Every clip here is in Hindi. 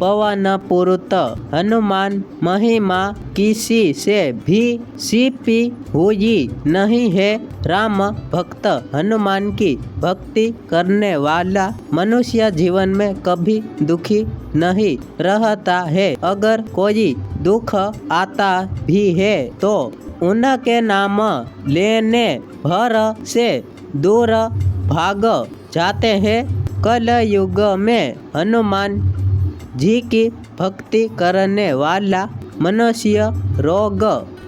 पवन पुरुत हनुमान महिमा किसी से भी छिपी हुई नहीं है। राम भक्त हनुमान की भक्ति करने वाला मनुष्य जीवन में कभी दुखी नहीं रहता है। अगर कोई दुख आता भी है तो उनके नाम लेने भर से दूर भाग जाते हैं। कल युग में हनुमान जी की भक्ति करने वाला मनुष्य रोग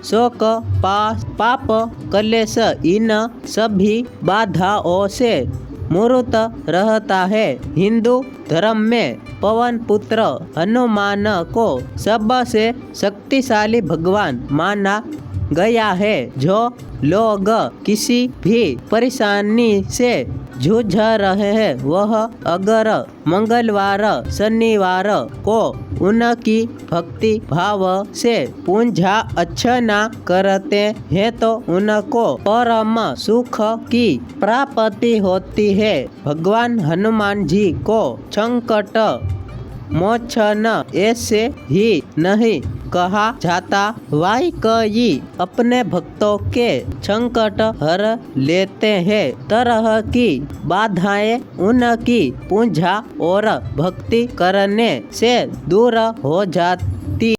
शोक पाप कलेश इन सभी बाधाओं से मुक्त रहता है। हिंदू धर्म में पवन पुत्र हनुमान को सबसे शक्तिशाली भगवान माना गया है। जो लोग किसी भी परेशानी से जूझ रहे हैं वह अगर मंगलवार शनिवार को उनकी भक्ति भाव से पूजा अर्चना करते हैं तो उनको परम सुख की प्राप्ति होती है। भगवान हनुमान जी को संकट मोचन ऐसे ही नहीं कहा जाता। वाकई अपने भक्तों के संकट हर लेते हैं। तरह की बाधाएं उनकी पूजा और भक्ति करने से दूर हो जाती